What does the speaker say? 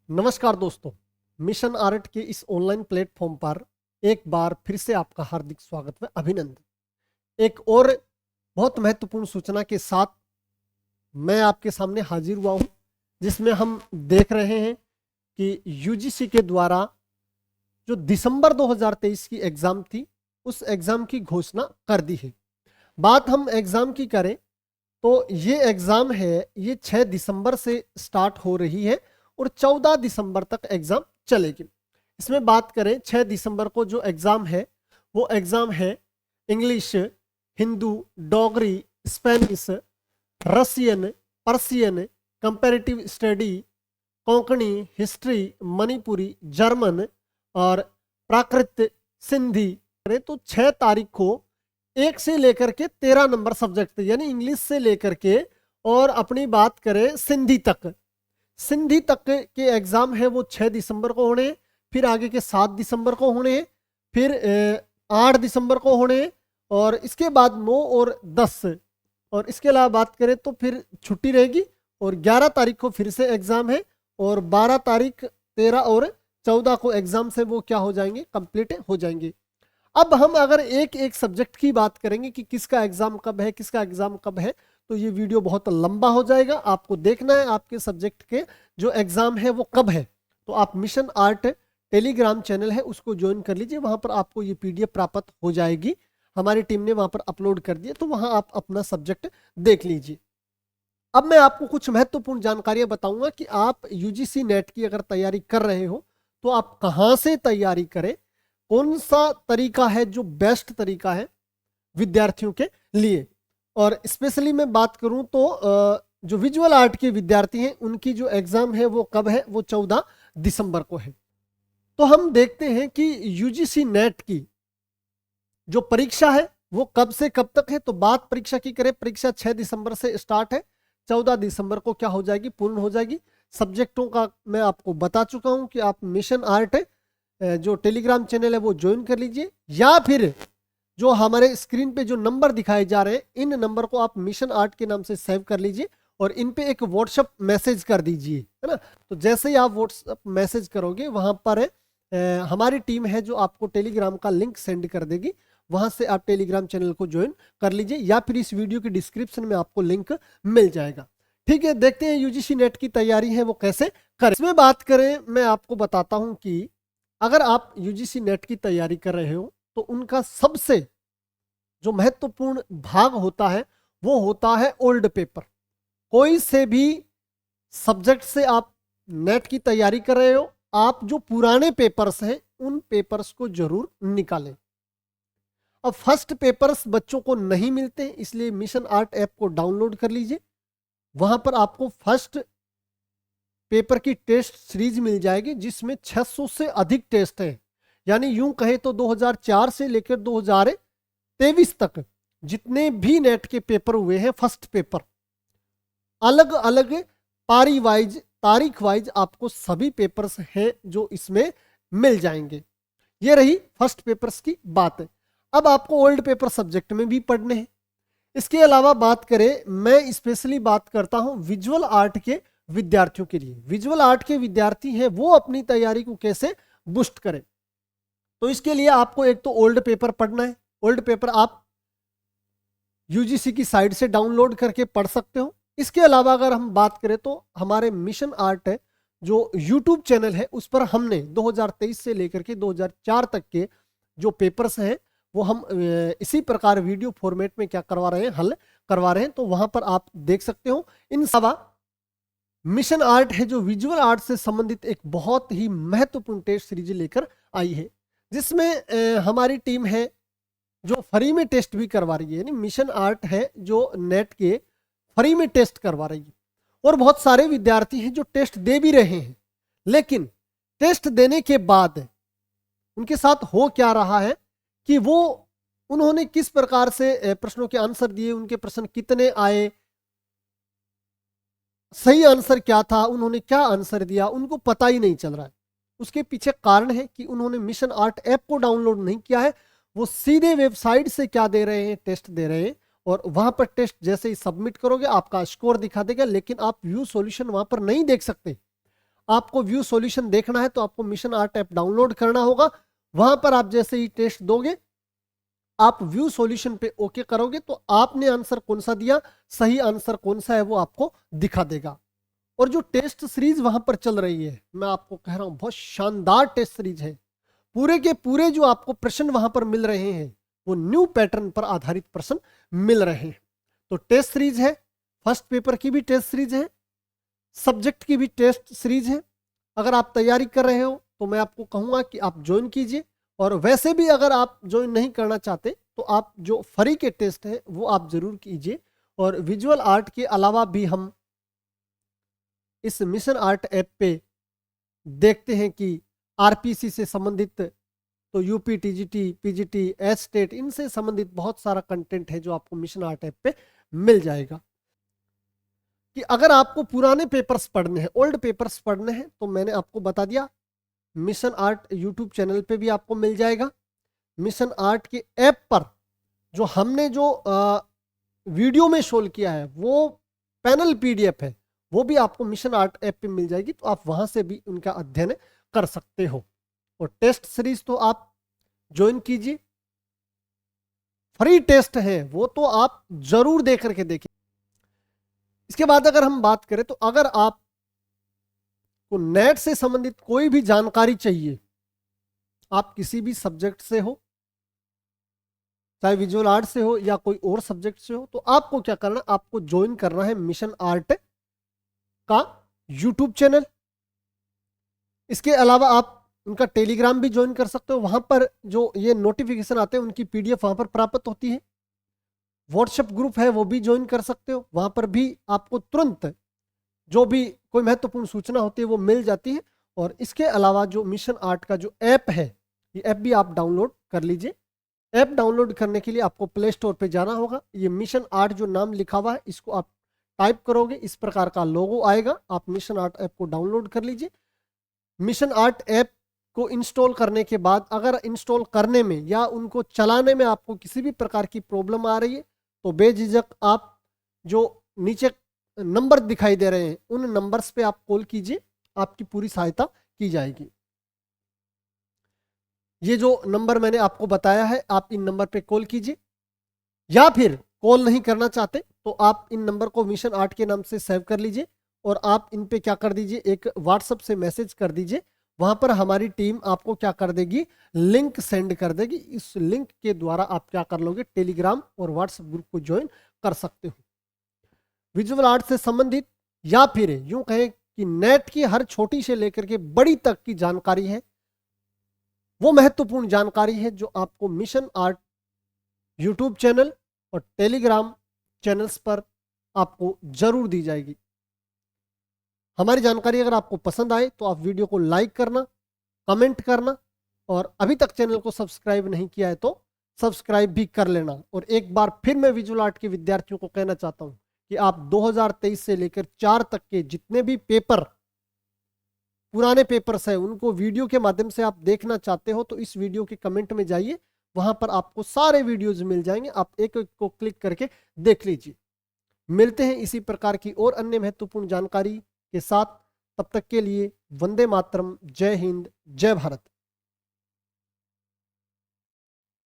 नमस्कार दोस्तों, mission art के इस ऑनलाइन प्लेटफॉर्म पर एक बार फिर से आपका हार्दिक स्वागत व अभिनंदन। एक और बहुत महत्वपूर्ण सूचना के साथ मैं आपके सामने हाजिर हुआ हूं, जिसमें हम देख रहे हैं कि यूजीसी के द्वारा जो दिसंबर 2023 की एग्ज़ाम थी, उस एग्ज़ाम की घोषणा कर दी है। बात हम एग्ज़ाम की करें तो ये एग्ज़ाम है, ये 6 दिसंबर से स्टार्ट हो रही है और 14 दिसंबर तक एग्ज़ाम चलेगी। इसमें बात करें 6 दिसंबर को जो एग्ज़ाम है, वो एग्ज़ाम है English, Hindu, Dogri, Spanish, Russian, Persian, comparative study, Konkani, history, Manipuri, German और प्राकृत, सिंधी। तो 6 तारीख को 1 से लेकर के 13 नंबर सब्जेक्ट, यानी इंग्लिश से लेकर के और अपनी बात करें सिंधी तक के एग्ज़ाम है वो 6 दिसंबर को होने हैं, फिर आगे के 7 दिसंबर को होने हैं, फिर 8 दिसंबर को होने हैं और इसके बाद 9 और 10, और इसके अलावा बात करें तो फिर छुट्टी रहेगी और 11 तारीख को फिर से एग्ज़ाम है और 12 तारीख, 13 और 14 को एग्ज़ाम से वो क्या हो जाएंगे, कंप्लीट हो जाएंगे। अब हम अगर एक एक सब्जेक्ट की बात करेंगे कि किसका एग्ज़ाम कब है, किसका एग्ज़ाम कब है, तो ये वीडियो बहुत लंबा हो जाएगा। आपको देखना है आपके सब्जेक्ट के जो एग्ज़ाम है वो कब है, तो आप मिशन आर्ट टेलीग्राम चैनल है उसको ज्वाइन कर लीजिए। वहाँ पर आपको ये पीडीएफ प्राप्त हो जाएगी, हमारी टीम ने वहाँ पर अपलोड कर दिया, तो वहाँ आप अपना सब्जेक्ट देख लीजिए। अब मैं आपको कुछ महत्वपूर्ण जानकारियाँ बताऊँगा कि आप यूजीसी नेट की अगर तैयारी कर रहे हो तो आप कहाँ से तैयारी करें, कौन सा तरीका है जो बेस्ट तरीका है विद्यार्थियों के लिए। और स्पेशली मैं बात करूं तो जो विजुअल आर्ट के विद्यार्थी हैं उनकी जो एग्ज़ाम है वो कब है, वो 14 दिसंबर को है। तो हम देखते हैं कि यूजीसी नेट की जो परीक्षा है वो कब से कब तक है। तो बात परीक्षा की करें, परीक्षा 6 दिसंबर से स्टार्ट है, 14 दिसंबर को क्या हो जाएगी, पूर्ण हो जाएगी। सब्जेक्टों का मैं आपको बता चुका हूं कि आप मिशन आर्ट जो टेलीग्राम चैनल है वो ज्वाइन कर लीजिए, या फिर जो हमारे स्क्रीन पे जो नंबर दिखाए जा रहे हैं इन नंबर को आप मिशन आर्ट के नाम से सेव कर लीजिए और इन पे एक व्हाट्सएप मैसेज कर दीजिए, है ना। तो जैसे ही आप व्हाट्सएप मैसेज करोगे वहां पर हमारी टीम है जो आपको टेलीग्राम का लिंक सेंड कर देगी, वहां से आप टेलीग्राम चैनल को ज्वाइन कर लीजिए, या फिर इस वीडियो के डिस्क्रिप्शन में आपको लिंक मिल जाएगा। ठीक है, देखते हैं यूजीसी नेट की तैयारी है वो कैसे करें। इसमें बात करें, मैं आपको बताता हूं कि अगर आप यूजीसी नेट की तैयारी कर रहे हो तो उनका सबसे जो महत्वपूर्ण भाग होता है वो होता है ओल्ड पेपर। कोई से भी सब्जेक्ट से आप नेट की तैयारी कर रहे हो, आप जो पुराने पेपर्स हैं उन पेपर्स को जरूर निकालें। अब फर्स्ट पेपर्स बच्चों को नहीं मिलते, इसलिए मिशन आर्ट ऐप को डाउनलोड कर लीजिए। वहां पर आपको फर्स्ट पेपर की टेस्ट सीरीज मिल जाएगी जिसमें 600 से अधिक टेस्ट हैं, यानी यूं कहें तो 2004 से लेकर 2023 तक जितने भी नेट के पेपर हुए हैं, फर्स्ट पेपर अलग अलग पारी वाइज, तारीख वाइज आपको सभी पेपर्स हैं जो इसमें मिल जाएंगे। ये रही फर्स्ट पेपर्स की बात है। अब आपको ओल्ड पेपर सब्जेक्ट में भी पढ़ने हैं। इसके अलावा बात करें, मैं स्पेशली बात करता हूं विजुअल आर्ट के विद्यार्थियों के लिए। विजुअल आर्ट के विद्यार्थी हैं वो अपनी तैयारी को कैसे बूस्ट करें, तो इसके लिए आपको एक तो ओल्ड पेपर पढ़ना है। ओल्ड पेपर आप यूजीसी की साइट से डाउनलोड करके पढ़ सकते हो। इसके अलावा अगर हम बात करें तो हमारे मिशन आर्ट है जो यूट्यूब चैनल है उस पर हमने 2023 से लेकर के 2004 तक के जो पेपर्स हैं वो हम इसी प्रकार वीडियो फॉर्मेट में क्या करवा रहे हैं, हल करवा रहे हैं, तो वहां पर आप देख सकते हो। इन सवा मिशन आर्ट है जो विजुअल आर्ट से संबंधित एक बहुत ही महत्वपूर्ण टेस्ट सीरीज लेकर आई है, जिसमें हमारी टीम है जो फ्री में टेस्ट भी करवा रही है। यानी मिशन आर्ट है जो नेट के फ्री में टेस्ट करवा रही है, और बहुत सारे विद्यार्थी हैं जो टेस्ट दे भी रहे हैं, लेकिन टेस्ट देने के बाद उनके साथ हो क्या रहा है कि वो उन्होंने किस प्रकार से प्रश्नों के आंसर दिए, उनके प्रश्न कितने आए, सही आंसर क्या था, उन्होंने क्या आंसर दिया, उनको पता ही नहीं चल रहा है। उसके पीछे कारण है कि उन्होंने मिशन आर्ट ऐप को डाउनलोड नहीं किया है। वो सीधे वेबसाइट से क्या दे रहे हैं, टेस्ट दे रहे हैं, और वहां पर टेस्ट जैसे ही सबमिट करोगे आपका स्कोर दिखा देगा, लेकिन आप व्यू सॉल्यूशन वहां पर नहीं देख सकते। आपको व्यू सॉल्यूशन देखना है तो आपको मिशन आर्ट ऐप डाउनलोड करना होगा। वहां पर आप जैसे ही टेस्ट दोगे, आप व्यू सॉल्यूशन पे ओके करोगे तो आपने आंसर कौन सा दिया, सही आंसर कौन सा है वो आपको दिखा देगा। और जो टेस्ट सीरीज वहां पर चल रही है, मैं आपको कह रहा हूं बहुत शानदार टेस्ट सीरीज है। पूरे के पूरे जो आपको प्रश्न वहां पर मिल रहे हैं वो न्यू पैटर्न पर आधारित प्रश्न मिल रहे हैं। तो टेस्ट सीरीज है, फर्स्ट पेपर की भी टेस्ट सीरीज है, सब्जेक्ट की भी टेस्ट सीरीज है। अगर आप तैयारी कर रहे हो तो मैं आपको कहूंगा कि आप ज्वाइन कीजिए। और वैसे भी अगर आप ज्वाइन नहीं करना चाहते तो आप जो फ्री के टेस्ट है वो आप जरूर कीजिए। और विजुअल आर्ट के अलावा भी हम इस मिशन आर्ट ऐप पे देखते हैं कि आरपीसी से संबंधित, तो यूपी, टीजीटी, पीजीटी, एस्टेट, इनसे संबंधित बहुत सारा कंटेंट है जो आपको मिशन आर्ट ऐप पे मिल जाएगा। कि अगर आपको पुराने पेपर्स पढ़ने हैं, ओल्ड पेपर्स पढ़ने हैं, तो मैंने आपको बता दिया मिशन आर्ट यूट्यूब चैनल पे भी आपको मिल जाएगा। मिशन आर्ट के ऐप पर जो हमने जो वीडियो में शो किया है वो पैनल पीडीएफ है, वो भी आपको मिशन आर्ट ऐप पे मिल जाएगी, तो आप वहां से भी उनका अध्ययन कर सकते हो। और टेस्ट सीरीज तो आप ज्वाइन कीजिए, फ्री टेस्ट है वो तो आप जरूर दे करके देखिए। इसके बाद अगर हम बात करें तो अगर आप को नेट से संबंधित कोई भी जानकारी चाहिए, आप किसी भी सब्जेक्ट से हो, चाहे विजुअल आर्ट से हो या कोई और सब्जेक्ट से हो, तो आपको क्या करना, आपको ज्वाइन करना है मिशन आर्ट का यूट्यूब चैनल। इसके अलावा आप उनका टेलीग्राम भी ज्वाइन कर सकते हो, वहां पर जो ये नोटिफिकेशन आते हैं उनकी पीडीएफ वहां पर प्राप्त होती है। व्हाट्सएप ग्रुप है वो भी ज्वाइन कर सकते हो, वहां पर भी आपको तुरंत जो भी कोई महत्वपूर्ण सूचना होती है वो मिल जाती है। और इसके अलावा जो मिशन आर्ट का जो ऐप है, ये ऐप भी आप डाउनलोड कर लीजिए। ऐप डाउनलोड करने के लिए आपको प्ले स्टोर पे जाना होगा। ये मिशन आर्ट जो नाम लिखा हुआ है इसको आप टाइप करोगे, इस प्रकार का लोगो आएगा। आप मिशन आर्ट ऐप को डाउनलोड कर लीजिए। मिशन आर्ट ऐप को इंस्टॉल करने के बाद अगर इंस्टॉल करने में या उनको चलाने में आपको किसी भी प्रकार की प्रॉब्लम आ रही है तो बेझिझक आप जो नीचे नंबर दिखाई दे रहे हैं उन नंबर्स पे आप कॉल कीजिए, आपकी पूरी सहायता की जाएगी। ये जो नंबर मैंने आपको बताया है आप इन नंबर पे कॉल कीजिए, या फिर कॉल नहीं करना चाहते तो आप इन नंबर को मिशन आर्ट के नाम से सेव कर लीजिए और आप इन पे क्या कर दीजिए, एक व्हाट्सएप से मैसेज कर दीजिए। वहां पर हमारी टीम आपको क्या कर देगी, लिंक सेंड कर देगी। इस लिंक के द्वारा आप क्या कर लोगे, टेलीग्राम और व्हाट्सएप ग्रुप को ज्वाइन कर सकते हो। विजुअल आर्ट से संबंधित या फिर यूं कहें कि नेट की हर छोटी से लेकर के बड़ी तक की जानकारी है, वो महत्वपूर्ण जानकारी है जो आपको मिशन आर्ट यूट्यूब चैनल और टेलीग्राम चैनल्स पर आपको जरूर दी जाएगी। हमारी जानकारी अगर आपको पसंद आए तो आप वीडियो को लाइक करना, कमेंट करना, और अभी तक चैनल को सब्सक्राइब नहीं किया है तो सब्सक्राइब भी कर लेना। और एक बार फिर मैं विजुअल आर्ट के विद्यार्थियों को कहना चाहता हूं कि आप 2023 से लेकर 4 तक के जितने भी पेपर, पुराने पेपर्स हैं, उनको वीडियो के माध्यम से आप देखना चाहते हो तो इस वीडियो के कमेंट में जाइए, वहां पर आपको सारे वीडियोज मिल जाएंगे। आप एक एक को क्लिक करके देख लीजिए। मिलते हैं इसी प्रकार की और अन्य महत्वपूर्ण जानकारी के साथ। तब तक के लिए वंदे मातरम, जय हिंद, जय भारत।